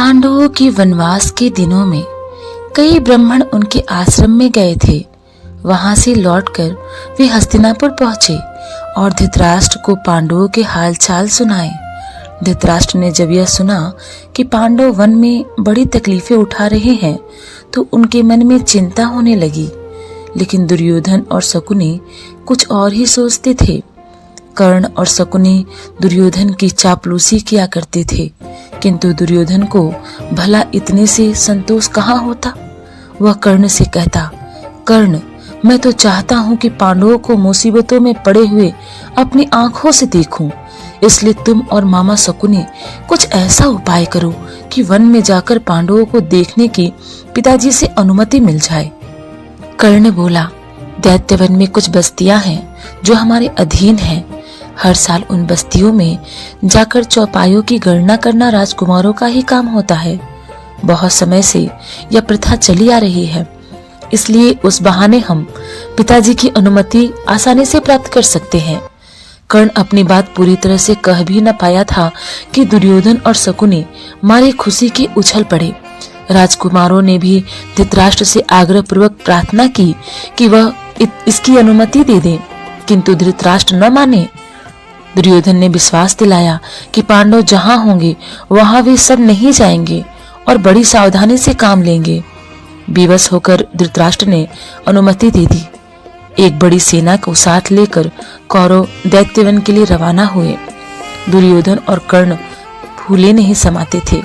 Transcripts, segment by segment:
पांडवों के वनवास के दिनों में कई ब्राह्मण उनके आश्रम में गए थे। वहां से लौटकर वे हस्तिनापुर पहुंचे और धृतराष्ट्र को पांडवों के हालचाल सुनाए। धृतराष्ट्र ने जब यह सुना कि पांडव वन में बड़ी तकलीफें उठा रहे हैं तो उनके मन में चिंता होने लगी। लेकिन दुर्योधन और शकुनी कुछ और ही सोचते थे। कर्ण और शकुनी दुर्योधन की चापलूसी किया करते थे, किंतु दुर्योधन को भला इतने से संतोष कहाँ होता। वह कर्ण से कहता, कर्ण, मैं तो चाहता हूँ कि पांडवों को मुसीबतों में पड़े हुए अपनी आंखों से देखूं। इसलिए तुम और मामा शकुनी कुछ ऐसा उपाय करो कि वन में जाकर पांडवों को देखने की पिताजी से अनुमति मिल जाए। कर्ण बोला, दैत्यवन में कुछ बस्तियां हैं जो हमारे अधीन हैं। हर साल उन बस्तियों में जाकर चौपायों की गणना करना राजकुमारों का ही काम होता है। बहुत समय से यह प्रथा चली आ रही है, इसलिए उस बहाने हम पिताजी की अनुमति आसानी से प्राप्त कर सकते हैं। कर्ण अपनी बात पूरी तरह से कह भी न पाया था कि दुर्योधन और शकुनी मारे खुशी के उछल पड़े। राजकुमारों ने भी धृतराष्ट्र से आग्रह पूर्वक प्रार्थना की कि वह इसकी अनुमति दे दे, किंतु धृतराष्ट्र न माने। दुर्योधन ने विश्वास दिलाया कि पांडव जहां होंगे वहां वे सब नहीं जाएंगे और बड़ी सावधानी से काम लेंगे। विवश होकर धृतराष्ट्र ने अनुमति दे दी। एक बड़ी सेना को साथ लेकर कौरव दैत्यवन के लिए रवाना हुए। दुर्योधन और कर्ण फूले नहीं समाते थे।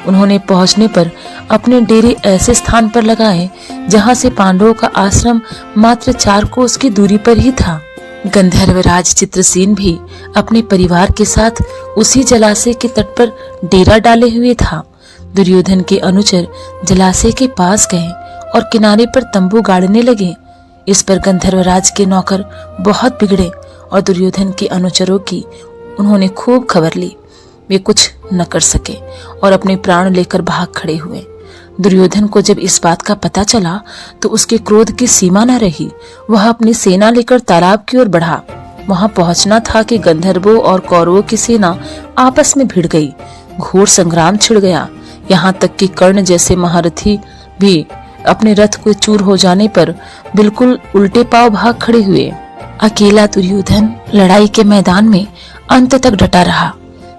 उन्होंने पहुंचने पर अपने डेरे ऐसे स्थान पर लगाए जहां से पांडवों का आश्रम मात्र 4 कोस की दूरी पर ही था। गंधर्वराज चित्रसेन भी अपने परिवार के साथ उसी जलाशय के तट पर डेरा डाले हुए था। दुर्योधन के अनुचर जलाशय के पास गए और किनारे पर तंबू गाड़ने लगे। इस पर गंधर्वराज के नौकर बहुत बिगड़े और दुर्योधन के अनुचरों की उन्होंने खूब खबर ली। वे कुछ न कर सके और अपने प्राण लेकर भाग खड़े हुए। दुर्योधन को जब इस बात का पता चला तो उसके क्रोध की सीमा न रही। वह अपनी सेना लेकर तालाब की ओर बढ़ा। वहां पहुंचना था कि गंधर्वों और कौरवों की सेना आपस में भिड़ गई। घोर संग्राम छिड़ गया। यहाँ तक कि कर्ण जैसे महारथी भी अपने रथ को चूर हो जाने पर बिल्कुल उल्टे पांव भाग खड़े हुए। अकेला दुर्योधन लड़ाई के मैदान में अंत तक डटा रहा।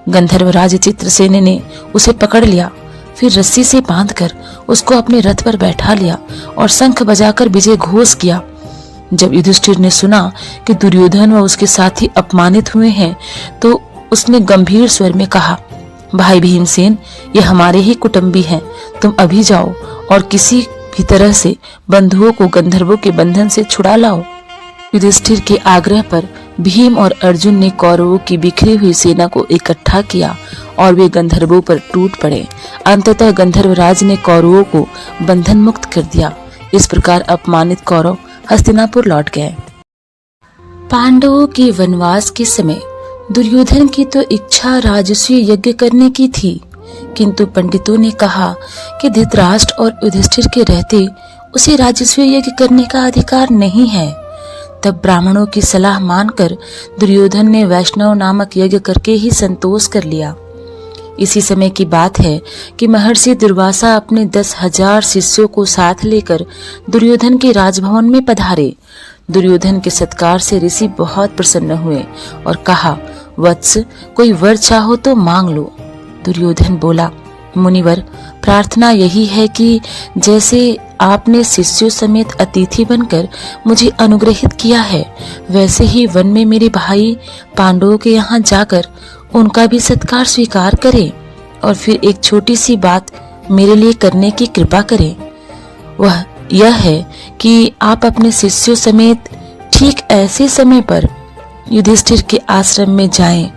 गंधर्वराज चित्रसेन ने उसे पकड़ लिया, फिर रस्सी से बांधकर उसको अपने रथ पर बैठा लिया और शंख बजाकर विजय घोष किया। जब युधिष्ठिर ने सुना कि दुर्योधन व उसके साथी अपमानित हुए हैं तो उसने गंभीर स्वर में कहा, भाई भीमसेन, ये हमारे ही कुटुंबी हैं। तुम अभी जाओ और किसी भी तरह से बंधुओं को गंधर्वों के बंधन से छुड़ा लाओ। युधिष्ठिर के आग्रह पर भीम और अर्जुन ने कौरवों की बिखरी हुई सेना को इकट्ठा किया और वे गंधर्वों पर टूट पड़े। अंततः गंधर्वराज ने कौरवों को बंधन मुक्त कर दिया। इस प्रकार अपमानित कौरव हस्तिनापुर लौट गए। पांडवों के वनवास के समय दुर्योधन की तो इच्छा राजसूय यज्ञ करने की थी, किंतु पंडितों ने कहा कि धृतराष्ट्र और युधिष्ठिर के रहते उसे राजसूय यज्ञ करने का अधिकार नहीं है। तब ब्राह्मणों की सलाह मानकर दुर्योधन ने वैष्णव नामक यज्ञ करके ही संतोष कर लिया। इसी समय की बात है कि महर्षि दुर्वासा अपने 10,000 शिष्यों को साथ लेकर दुर्योधन के राजभवन में पधारे। दुर्योधन के सत्कार से ऋषि बहुत प्रसन्न हुए और कहा, वत्स, कोई वर चाहो तो मांग लो। दुर्योधन बोला, मुनिवर, प्रार्थना यही है कि जैसे आपने शिष्यों समेत अतिथि बनकर मुझे अनुग्रहित किया है, वैसे ही वन में मेरे भाई पांडवों के यहाँ जाकर उनका भी सत्कार स्वीकार करें और फिर एक छोटी सी बात मेरे लिए करने की कृपा करें। वह यह है कि आप अपने शिष्यों समेत ठीक ऐसे समय पर युधिष्ठिर के आश्रम में जाएं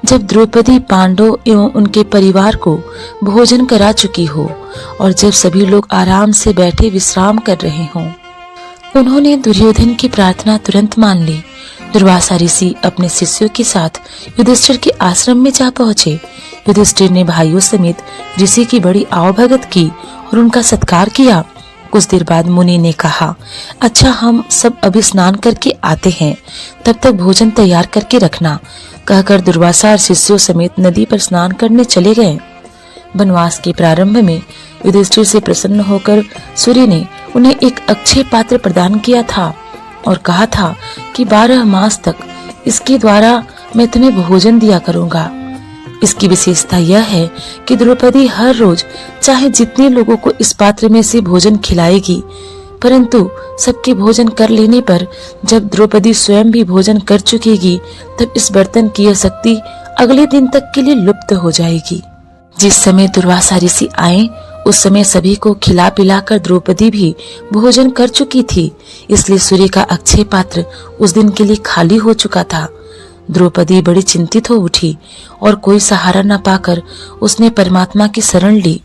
जब द्रौपदी पांडव एवं उनके परिवार को भोजन करा चुकी हो और जब सभी लोग आराम से बैठे विश्राम कर रहे हों। उन्होंने दुर्योधन की प्रार्थना तुरंत मान ली। दुर्वासा ऋषि अपने शिष्यों के साथ युधिष्ठिर के आश्रम में जा पहुंचे। युधिष्ठिर ने भाइयों समेत ऋषि की बड़ी आवभगत की और उनका सत्कार किया। कुछ देर बाद मुनि ने कहा, अच्छा, हम सब अभी स्नान करके आते हैं, तब तक भोजन तैयार करके रखना। कहकर दुर्वासा और शिष्यों समेत नदी पर स्नान करने चले गए। वनवास के प्रारंभ में युधिष्ठिर से प्रसन्न होकर सूर्य ने उन्हें एक अक्षय पात्र प्रदान किया था और कहा था कि 12 मास तक इसके द्वारा मैं तुम्हें भोजन दिया करूंगा। इसकी विशेषता यह है कि द्रौपदी हर रोज चाहे जितने लोगों को इस पात्र में से भोजन खिलाएगी, परंतु सबके भोजन कर लेने पर जब द्रौपदी स्वयं भी भोजन कर चुकेगी तब इस बर्तन की यह शक्ति अगले दिन तक के लिए लुप्त हो जाएगी। जिस समय दुर्वासा ऋषि आए उस समय सभी को खिला पिलाकर द्रौपदी भी भोजन कर चुकी थी, इसलिए सूर्य का अक्षय पात्र उस दिन के लिए खाली हो चुका था। द्रौपदी बड़ी चिंतित हो उठी और कोई सहारा न पाकर उसने परमात्मा की शरण ली।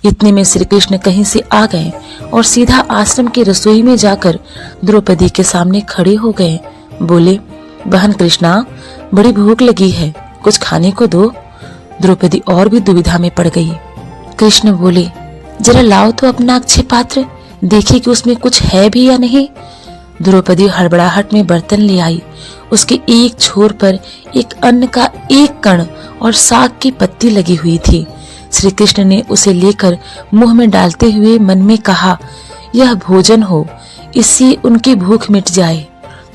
इतने में श्री कृष्ण कहीं से आ गए और सीधा आश्रम की रसोई में जाकर द्रौपदी के सामने खड़े हो गए। बोले, बहन कृष्णा, बड़ी भूख लगी है, कुछ खाने को दो। द्रौपदी और भी दुविधा में पड़ गई। कृष्ण बोले, जरा लाओ तो अपना अक्षय पात्र, देखिए कि उसमें कुछ है भी या नहीं। द्रौपदी हड़बड़ाहट में बर्तन ले आई। उसके एक छोर पर एक अन्न का एक कण और साग की पत्ती लगी हुई थी। श्री कृष्ण ने उसे लेकर मुंह में डालते हुए मन में कहा, यह भोजन हो, इससे उनकी भूख मिट जाए।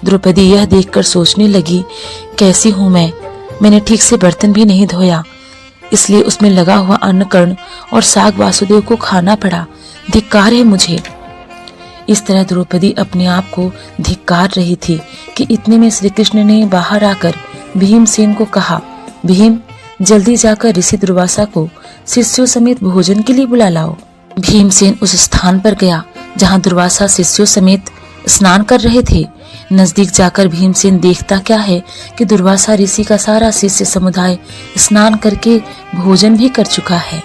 द्रौपदी यह देखकर सोचने लगी, कैसी हूं मैंने ठीक से बर्तन भी नहीं धोया, इसलिए उसमें लगा हुआ अन्न कण और साग वासुदेव को खाना पड़ा। धिक्कार है मुझे। इस तरह द्रौपदी अपने आप को धिक्कार रही थी कि इतने में श्री कृष्ण ने बाहर आकर भीमसेन को कहा, भीम, जल्दी जाकर ऋषि दुर्वासा को शिष्यों समेत भोजन के लिए बुला लाओ। भीमसेन उस स्थान पर गया जहां दुर्वासा शिष्यों समेत स्नान कर रहे थे। नजदीक जाकर भीमसेन देखता क्या है कि दुर्वासा ऋषि का सारा शिष्य समुदाय स्नान करके भोजन भी कर चुका है।